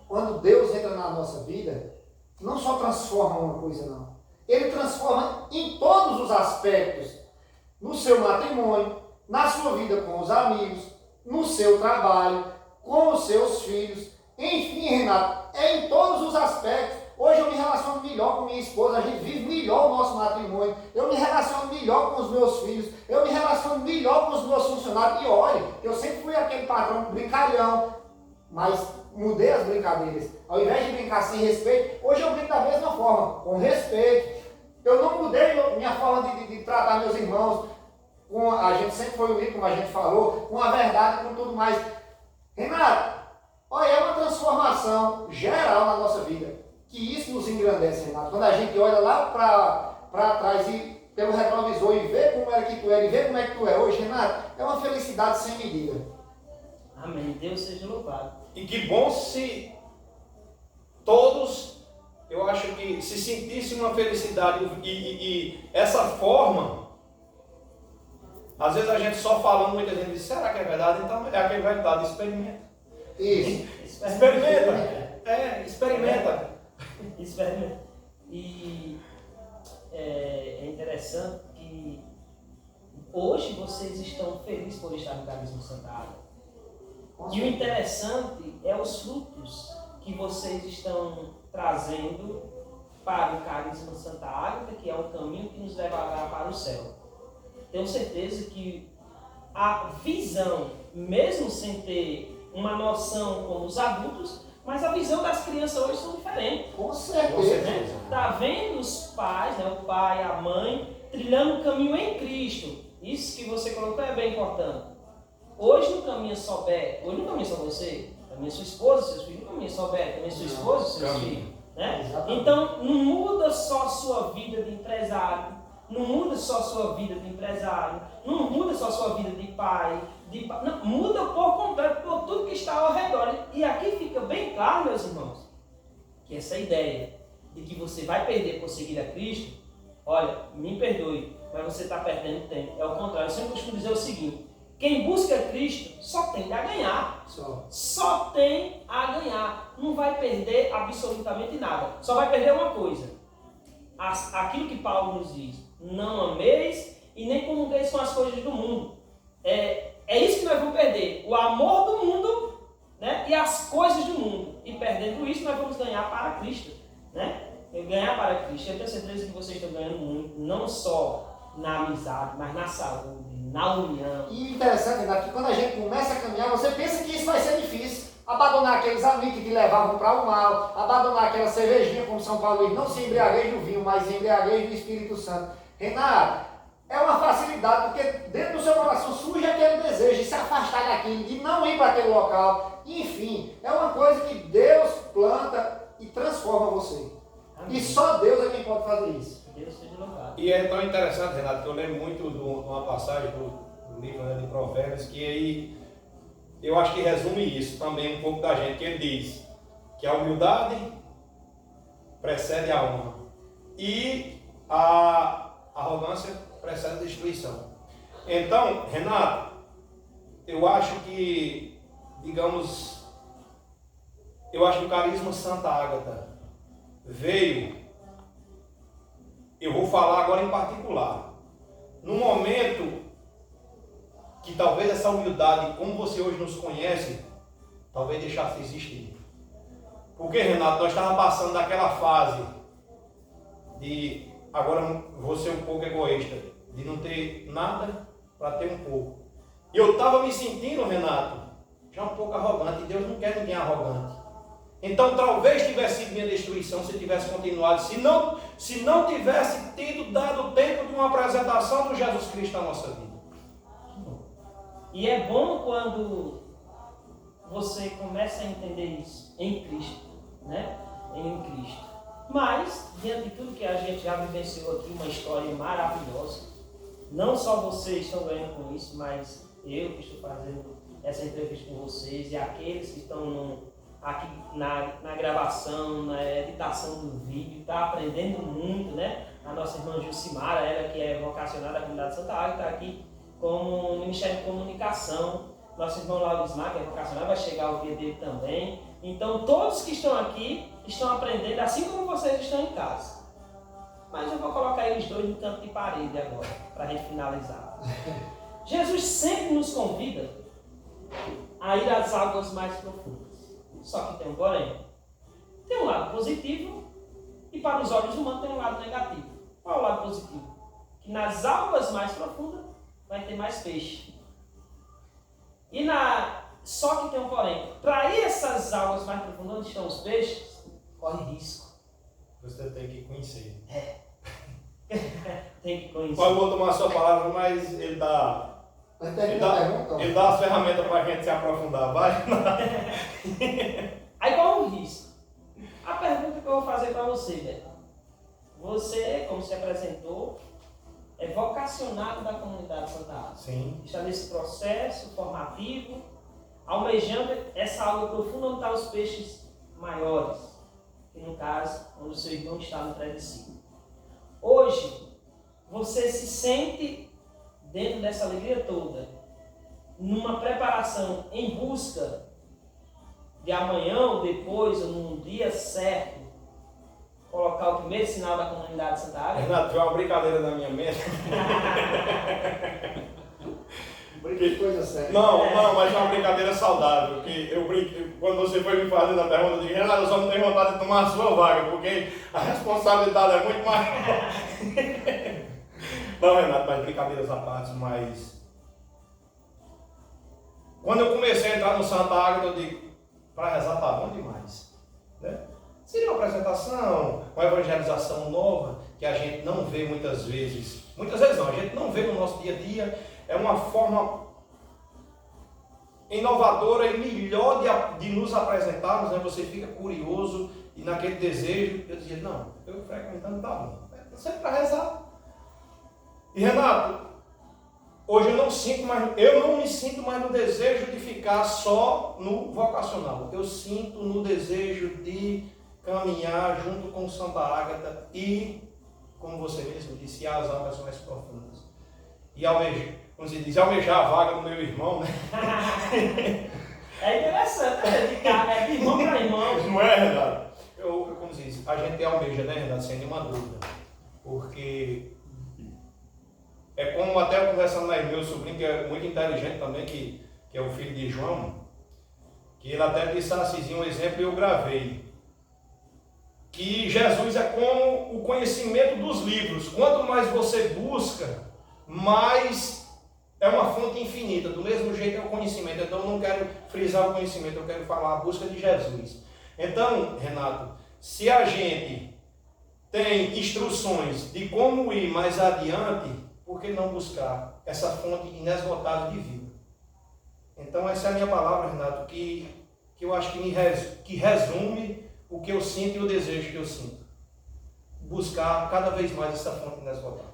Quando Deus entra na nossa vida, não só transforma uma coisa, não. Ele transforma em todos os aspectos. No seu matrimônio, na sua vida com os amigos, no seu trabalho, com os seus filhos. Enfim, Renato, é em todos os aspectos. Hoje eu me relaciono melhor com minha esposa, a gente vive melhor o nosso matrimônio, eu me relaciono melhor com os meus filhos, eu me relaciono melhor com os meus funcionários. E olha, eu sempre fui aquele patrão brincalhão, mas mudei as brincadeiras. Ao invés de brincar sem respeito, hoje eu brinco da mesma forma, com respeito. Eu não mudei minha forma de tratar meus irmãos, a gente sempre foi unido, como a gente falou, com a verdade, com tudo mais. Renato, olha, é uma transformação geral na nossa vida. Que isso nos engrandece, Renato. Quando a gente olha lá para trás e pelo retrovisor e vê como era que tu era e vê como é que tu é hoje, Renato, é uma felicidade sem medida. Amém. Deus seja louvado. E que bom se todos, eu acho que se sentissem uma felicidade e essa forma, às vezes a gente só falando, muita gente diz, será que é verdade? Então é aquele verdade, experimenta. Isso. Experimenta. Experimenta. Experimenta. E é interessante que hoje vocês estão felizes por estar no Carisma Santa Ágata. E o interessante é os frutos que vocês estão trazendo para o Carisma Santa Ágata, que é o caminho que nos levará para o céu. Tenho certeza que a visão, mesmo sem ter uma noção como os adultos, mas a visão das crianças hoje são diferentes. Com certeza. Está vendo os pais, né, o pai, a mãe, trilhando o caminho em Cristo. Isso que você colocou é bem importante. Hoje não caminha só Beto, hoje não caminha só você, caminha sua esposa, seus filhos, não caminha só Beto, caminha sua esposa, seus filhos. Né? Então, não muda só a sua vida de empresário, não muda só a sua vida de empresário, não muda só a sua vida de pai, não, muda por completo, por tudo que está ao redor. E aqui fica bem claro, meus irmãos, que essa ideia de que você vai perder por seguir a Cristo, olha, me perdoe, mas você está perdendo tempo. É o contrário, eu sempre costumo dizer o seguinte: quem busca Cristo só tem a ganhar. Só tem a ganhar. Não vai perder absolutamente nada. Só vai perder uma coisa. Aquilo que Paulo nos diz: não ameis e nem comungueis com as coisas do mundo. É isso que nós vamos perder. O amor do mundo, né, e as coisas do mundo. E perdendo isso, nós vamos ganhar para Cristo. Né? Ganhar para Cristo. Eu tenho certeza que vocês estão ganhando muito. Não só na amizade, mas na saúde, na união. E interessante, Renato, que quando a gente começa a caminhar, você pensa que isso vai ser difícil. Abandonar aqueles amigos que te levavam para o mal, abandonar aquela cervejinha, como São Paulo diz, não se embriagueis do vinho, mas se embriagueis do Espírito Santo. Renato, é uma facilidade, porque dentro do seu coração surge aquele desejo de se afastar daquilo, de não ir para aquele local. Enfim, é uma coisa que Deus planta e transforma você. Amém. E só Deus é quem pode fazer isso. Deus seja louvado. E é tão interessante, Renato, que eu lembro muito de uma passagem do livro, né, de Provérbios, que aí eu acho que resume isso também um pouco da gente, que ele diz que a humildade precede a honra e a arrogância precede a destruição. Então, Renato, eu acho que, digamos, eu acho que o Carisma Santa Ágata veio, eu vou falar agora em particular, no momento que talvez essa humildade, como você hoje nos conhece, talvez deixasse de existir. Porque, Renato, nós estávamos passando daquela fase de, agora vou ser um pouco egoísta, de não ter nada para ter um pouco. E eu estava me sentindo, Renato, já um pouco arrogante, e Deus não quer ninguém arrogante. Então talvez tivesse sido minha destruição se tivesse continuado, se não tivesse tido dado tempo de uma apresentação do Jesus Cristo na nossa vida. E é bom quando você começa a entender isso em Cristo, né? Em Cristo. Mas, diante de tudo que a gente já vivenciou aqui, uma história maravilhosa, não só vocês estão ganhando com isso, mas eu que estou fazendo essa entrevista com vocês e aqueles que estão aqui na gravação, na editação do vídeo, está aprendendo muito, né? A nossa irmã Jucimara, ela que é vocacionada da comunidade Santa Ágata, está aqui como Ministério de Comunicação. Nosso irmão Laurismar, que é vocacionado, vai chegar o dia dele também. Então, todos que estão aqui estão aprendendo, assim como vocês estão em casa. Mas eu vou colocar eles dois no canto de parede agora, para a gente finalizar. Jesus sempre nos convida a ir às águas mais profundas. Só que tem um porém. Tem um lado positivo e para os olhos humanos tem um lado negativo. Qual é o lado positivo? Que nas águas mais profundas vai ter mais peixe. Só que tem um porém. Para ir essas águas mais profundas onde estão os peixes, corre risco. Você tem que conhecer. Tem que conhecer. Eu vou tomar a sua palavra, mas ele dá as ferramentas para a gente se aprofundar. Vai? Aí qual é o risco? A pergunta que eu vou fazer para você, Beto. Você, como se apresentou, é vocacionado da comunidade Santa Ágata. Sim. Está nesse processo formativo, almejando essa água profunda onde estão os peixes maiores, que no caso, onde o seu irmão está no pré-discípulo. Hoje, você se sente, dentro dessa alegria toda, numa preparação em busca de amanhã ou depois, ou num dia certo, colocar o primeiro sinal da comunidade Santa Ágata? Renato, foi uma brincadeira na minha mente. Que coisa séria. Não, mas é uma brincadeira saudável. Que eu brinco, quando você foi me fazendo a pergunta, eu digo, Renato, eu só não tenho vontade de tomar a sua vaga, porque a responsabilidade é muito maior. Não, Renato, mas brincadeiras à parte, mas quando eu comecei a entrar no Santa Ágata, eu digo, para rezar tá bom demais, né? Seria uma apresentação, uma evangelização nova, que a gente não vê muitas vezes não, a gente não vê no nosso dia a dia. É uma forma inovadora e melhor de nos apresentarmos, né? Você fica curioso e naquele desejo, eu dizia, não, eu frequentando tá bom, é sempre para rezar. E Renato, hoje eu não me sinto mais no desejo de ficar só no vocacional. Eu sinto no desejo de caminhar junto com Santa Ágata e, como você mesmo disse, as águas mais profundas. E almejar a vaga do meu irmão, né? É interessante, é de irmão para irmão. Não é, Renato? Como se diz, a gente almeja, né, Renato, sem nenhuma dúvida. Porque é como até conversando com meu sobrinho, que é muito inteligente também, que é o filho de João, que ele até disse assim, um exemplo eu gravei. Que Jesus é como o conhecimento dos livros. Quanto mais você busca, mais é uma fonte infinita. Do mesmo jeito é o conhecimento. Então eu não quero frisar o conhecimento, eu quero falar a busca de Jesus. Então, Renato, se a gente tem instruções de como ir mais adiante, por que não buscar essa fonte inesgotável de vida? Então essa é a minha palavra, Renato, que eu acho que resume o que eu sinto e o desejo que eu sinto. Buscar cada vez mais essa fonte inesgotável.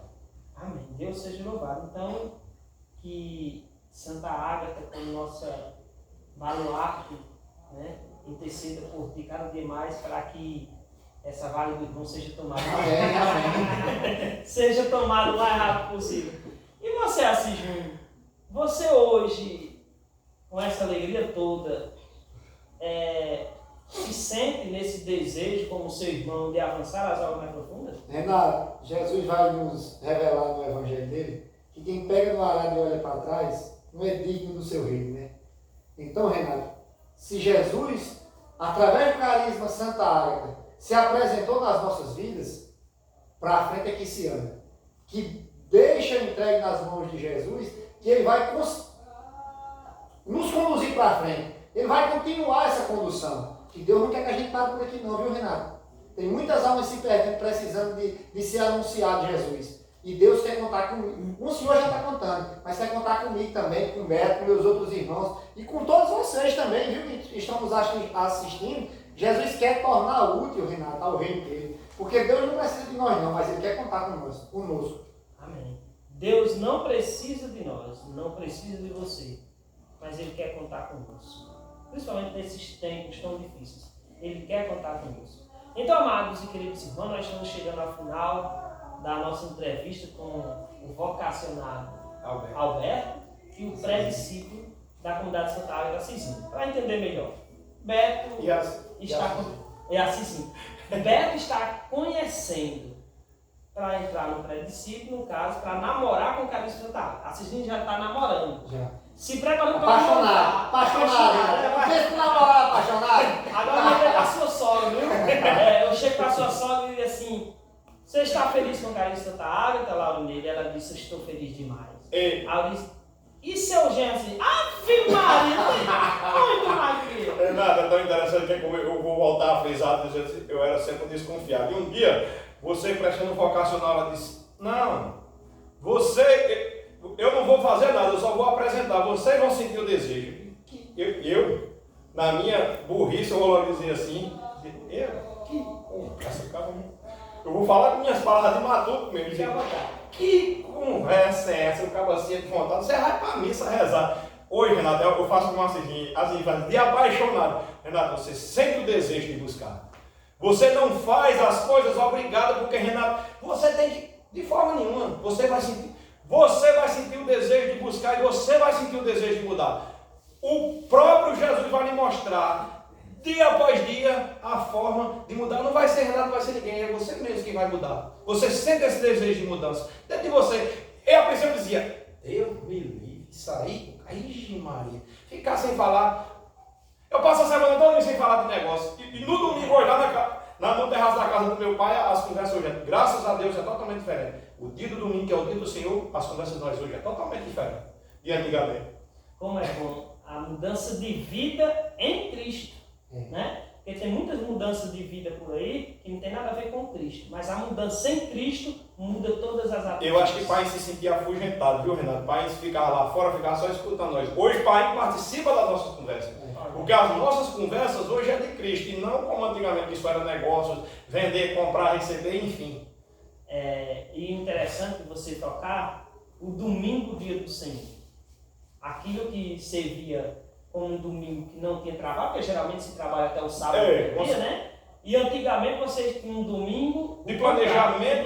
Amém. Deus seja louvado. Então, que Santa Ágata, como nossa baluarte, né, interceda por ti cada dia mais para que essa vaga do irmão seja tomada. Amém. Seja tomada o mais rápido possível. E você, Assis Júnior, você hoje, com essa alegria toda, se sente nesse desejo, como seu irmão, de avançar as águas mais profundas? Renato, Jesus vai nos revelar no Evangelho dele que quem pega no arado e olha para trás não é digno do seu reino, né? Então, Renato, se Jesus, através do carisma Santa Ágata, se apresentou nas nossas vidas, para frente é que se anda. Que deixa entregue nas mãos de Jesus, que ele vai nos conduzir para frente. Ele vai continuar essa condução. Que Deus não quer que a gente pare por aqui não, viu, Renato? Tem muitas almas se perdendo, precisando de ser anunciado Jesus. E Deus quer contar comigo. O Senhor já está contando, mas quer contar comigo também, com o Beto, com meus outros irmãos e com todos vocês também, viu, que estão nos assistindo. Jesus quer tornar útil, Renato, ao reino dele. Porque Deus não precisa de nós não, mas Ele quer contar conosco. Amém. Deus não precisa de nós, não precisa de você, mas Ele quer contar conosco. Principalmente nesses tempos tão difíceis. Ele quer contar conosco. Então, amados e queridos irmãos, nós estamos chegando ao final da nossa entrevista com o vocacionado Alberto e o pré-discípulo da comunidade Santa Águeda da Cizinho. Para entender melhor, Beto Beto está conhecendo para entrar no pré-discípulo, no caso, para namorar com o Carisma Santa Águeda. A Cizinho já está namorando. Já. Se preparando para namorar. Apaixonado. Deixa eu namorar, apaixonado. Agora eu vou da sua sogra, viu? Eu chego para a sua sogra e digo assim: você está feliz com o Carisma Santa Águeda, Laurinei? Ela disse: eu estou feliz demais. Aí eu disse: e seu genro assim? Ave Maria, muito mais que eu. Renato, é tão interessante que eu vou voltar a frisar, eu era sempre desconfiado. E um dia, você prestando vocacional, ela disse: não, eu não vou fazer nada, eu só vou apresentar, vocês vão sentir o desejo. Eu na minha burrice, eu vou logo dizer assim: eu vou falar com minhas palavras de matuto mesmo. Que conversa é essa? O cabo assim de vontade, você vai para a missa rezar. Hoje, Renato, eu faço uma assim, de apaixonado. Renato, você sente o desejo de buscar. Você não faz as coisas obrigado, porque, Renato, você tem que, de forma nenhuma, você vai sentir o desejo de buscar e você vai sentir o desejo de mudar. O próprio Jesus vai lhe mostrar, dia após dia, a forma de mudar. Não vai ser Renato, não vai ser ninguém, é você mesmo quem vai mudar. Você sente esse desejo de mudança dentro de você. Eu, a princípio, dizia: Deus me livre, isso aí, Ixi Maria, ficar sem falar. Eu passo a semana toda sem falar de negócio. E no domingo, hoje, lá no terraço da casa do meu pai, as conversas hoje, graças a Deus, é totalmente diferente. O dia do domingo, que é o dia do Senhor, as conversas de nós hoje é totalmente diferente de antigamente. Como é bom a mudança de vida em Cristo, né? Porque tem muitas mudanças de vida por aí que não tem nada a ver com Cristo, mas a mudança em Cristo muda todas as atitudes. Eu acho que o pai se sentia afugentado, viu, Renato? O pai ficava lá fora, ficava só escutando nós. Hoje o pai participa das nossas conversas. Porque as nossas conversas hoje é de Cristo, e não como antigamente, que isso era negócios, vender, comprar, receber, enfim. E interessante você tocar o domingo, dia do Senhor. Aquilo que servia como um domingo que não tinha trabalho, porque geralmente se trabalha até o sábado, dia, né? E antigamente vocês tinham um domingo de planejamento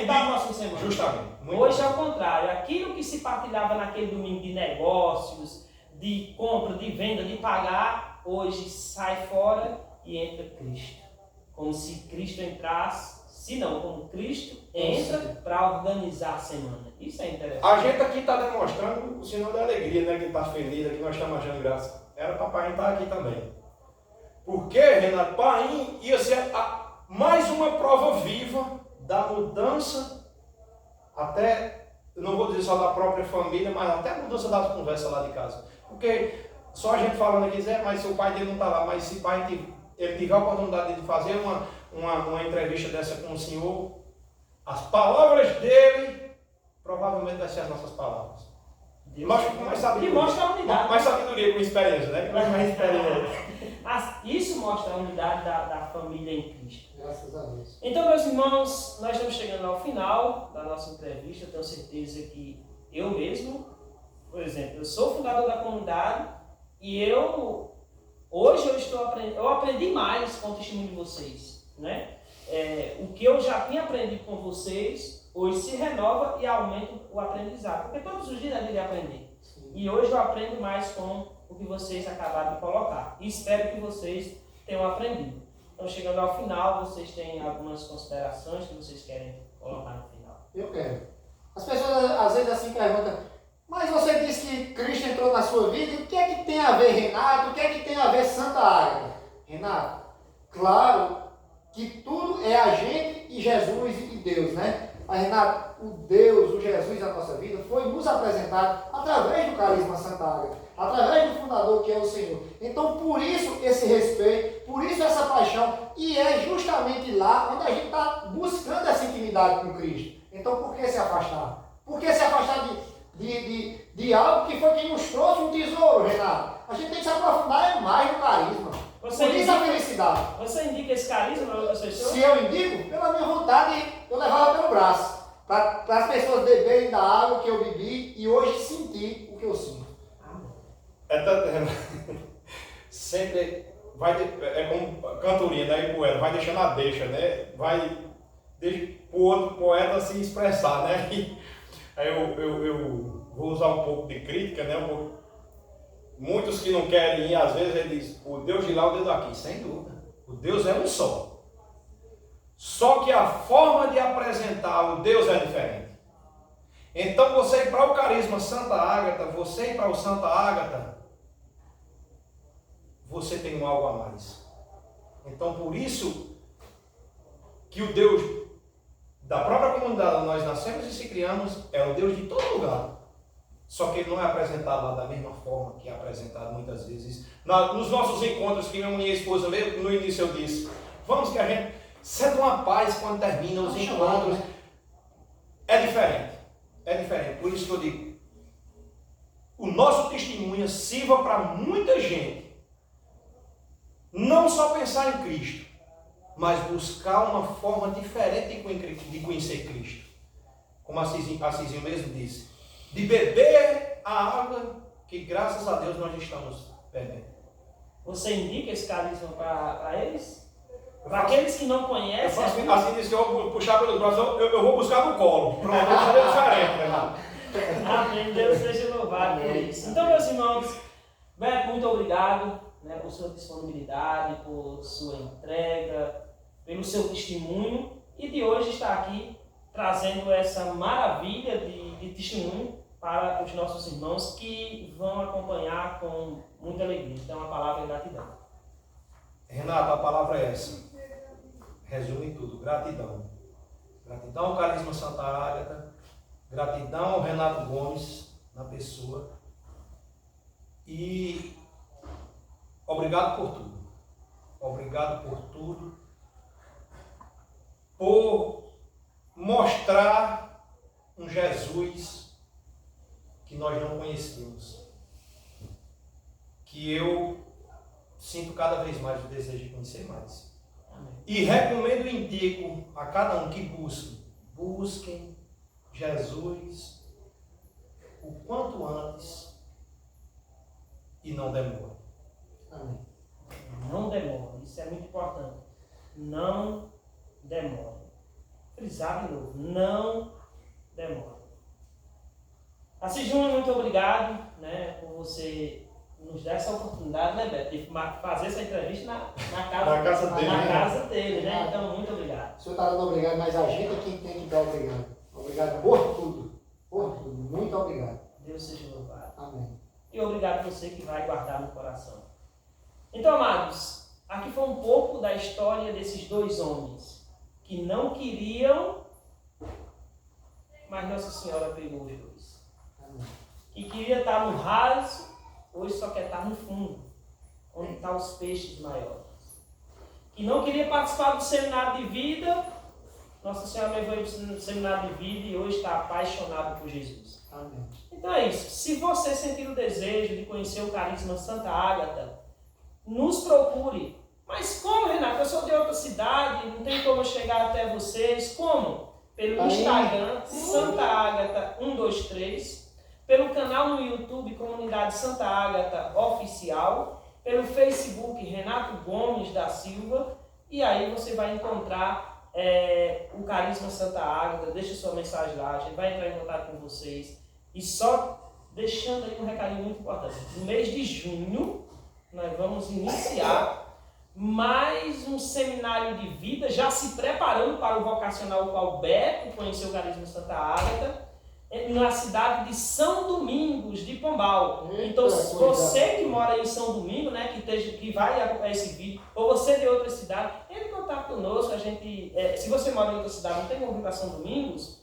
da próxima semana. Justamente. Hoje é o contrário. Aquilo que se partilhava naquele domingo de negócios, de compra, de venda, de pagar, hoje sai fora e entra Cristo. Como se Cristo entrasse, se não, como Cristo entra para organizar a semana. Isso é interessante. A gente aqui está demonstrando o sinal da alegria, né? Que está feliz, que nós estamos achando graça. Era para o Pai estar aqui também. Porque, Renato, Pai ia ser mais uma prova viva da mudança, até, eu não vou dizer só da própria família, mas até a mudança das conversas lá de casa. Porque só a gente falando aqui, mas o pai dele não está lá, mas se o pai ele tiver a oportunidade de fazer uma entrevista dessa com o senhor, as palavras dele provavelmente vai ser as nossas palavras. Mais sabedoria. E mostra a unidade. Mais sabedoria com experiência, né? Mais experiência. Isso mostra a unidade da família em Cristo. Graças a Deus. Então, meus irmãos, nós estamos chegando ao final da nossa entrevista. Tenho certeza que eu mesmo, por exemplo, eu sou fundador da comunidade e hoje eu aprendi mais com o testemunho de vocês, né? O que eu já tinha aprendido com vocês, hoje se renova e aumenta o aprendizado, porque todos os dias é dia de aprender. Sim. E hoje eu aprendo mais com o que vocês acabaram de colocar. E espero que vocês tenham aprendido. Então, chegando ao final, vocês têm algumas considerações que vocês querem colocar no final? Eu quero. As pessoas às vezes assim perguntam: mas você disse que Cristo entrou na sua vida, e o que é que tem a ver, Renato? O que é que tem a ver Santa Águeda? Renato, claro que tudo é a gente e Jesus e Deus, né? Mas, Renato, o Deus, o Jesus da nossa vida foi nos apresentado através do carisma Santa Águeda. através do fundador que é o Senhor. Então, por isso esse respeito, por isso essa paixão, e é justamente lá onde a gente está buscando essa intimidade com Cristo. Então, por que se afastar? Por que se afastar de algo que foi quem nos trouxe um tesouro, Renato? A gente tem que se aprofundar mais no carisma. Por isso a felicidade. Você indica esse carisma para outras pessoas? Se eu indico, pela minha vontade, eu levava pelo braço. Para as pessoas beberem da água que eu bebi e hoje sentir o que eu sinto. É tanto, sempre é como cantoria, né? Poeta, vai deixando a deixa, né? Vai o outro poeta se expressar, né? Aí eu vou usar um pouco de crítica, né? Muitos que não querem ir, às vezes, ele diz, o Deus de lá, o Deus daqui. Sem dúvida. O Deus é um só. Só que a forma de apresentar o Deus é diferente. Então, você ir para o carisma Santa Ágata, você ir para o Santa Ágata, você tem um algo a mais. Então, por isso que o Deus da própria comunidade onde nós nascemos e se criamos é o Deus de todo lugar. Só que ele não é apresentado lá da mesma forma que é apresentado muitas vezes. Nos nossos encontros, que minha esposa, mesmo no início eu disse, vamos que a gente sente uma paz quando termina os encontros. É diferente. É diferente. Por isso que eu digo, o nosso testemunho sirva para muita gente. Não só pensar em Cristo, mas buscar uma forma diferente de conhecer Cristo. Como Assisinho mesmo disse. De beber a água que, graças a Deus, nós estamos bebendo. Você indica esse carisma para eles? Para aqueles que não conhecem? Assim diz que eu vou puxar pelos braços, eu vou buscar no colo. Pronto, eu vou fazer diferente, né? Amém. Deus seja louvado por isso. Então, meus irmãos, Beto, muito obrigado, né, por sua disponibilidade, por sua entrega, pelo seu testemunho e de hoje estar aqui trazendo essa maravilha de testemunho para os nossos irmãos que vão acompanhar com muita alegria. Então, a palavra é gratidão. Renato, a palavra é essa. Resume tudo. Gratidão. Gratidão ao Carisma Santa Ágata. Gratidão ao Renato Gomes, na pessoa. E obrigado por tudo. Obrigado por tudo. Por mostrar um Jesus que nós não conhecemos, que eu sinto cada vez mais o desejo de conhecer mais. Amém. E recomendo e indico a cada um que busquem Jesus o quanto antes e não demore. Amém. Não demore, isso é muito importante. Não demore. Frisar de novo, não demore. Assis Júnior, muito obrigado, né, por você nos dar essa oportunidade, né, Beto, de fazer essa entrevista na casa dele, né? Então, muito obrigado. O senhor está dando obrigado, mas a gente é quem tem que dar obrigado. Obrigado por tudo. Por tudo. Muito obrigado. Deus seja louvado. Amém. E obrigado a você que vai guardar no coração. Então, amados, aqui foi um pouco da história desses dois homens que não queriam, mas Nossa Senhora pegou os dois. Amém. Que queria estar no raso, hoje só quer estar no fundo, onde estão os peixes maiores. Que não queria participar do seminário de vida, Nossa Senhora levou ele para o seminário de vida e hoje está apaixonado por Jesus. Amém. Então é isso. Se você sentir o desejo de conhecer o Carisma Santa Ágata, nos procure. Mas como, Renato? Eu sou de outra cidade, não tem como eu chegar até vocês. Como? Pelo Instagram, Santa Ágata 123, pelo canal no YouTube Comunidade Santa Ágata Oficial, pelo Facebook Renato Gomes da Silva, e aí você vai encontrar o Carisma Santa Ágata. Deixa sua mensagem lá, a gente vai entrar em contato com vocês. E só deixando aí um recadinho muito importante. No mês de junho, nós vamos iniciar mais um seminário de vida, já se preparando para o vocacional, o qual Beto conheceu o Carisma Santa Ágata, na cidade de São Domingos, de Pombal. Então, você que mora em São Domingos, né, que vai acompanhar esse vídeo, ou você de outra cidade, entre em contato conosco. A gente, se você mora em outra cidade, não tem como vir para São Domingos,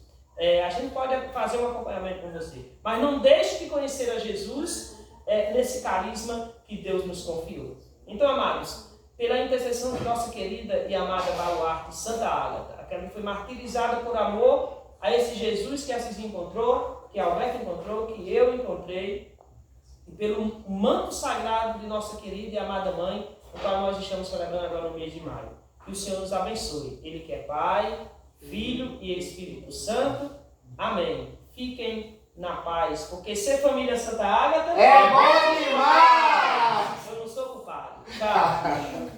a gente pode fazer um acompanhamento com você. Mas não deixe de conhecer a Jesus nesse carisma que Deus nos confiou. Então, amados, pela intercessão de nossa querida e amada baluarte Santa Ágata, aquela que foi martirizada por amor a esse Jesus que Assis encontrou, que Alberto encontrou, que eu encontrei, e pelo manto sagrado de nossa querida e amada mãe, o qual nós estamos celebrando agora no mês de maio. Que o Senhor nos abençoe. Ele que é Pai, Filho e Espírito Santo. Amém. Fiquem na paz, porque ser família Santa Ágata é bom demais! Eu não sou culpado. Tchau.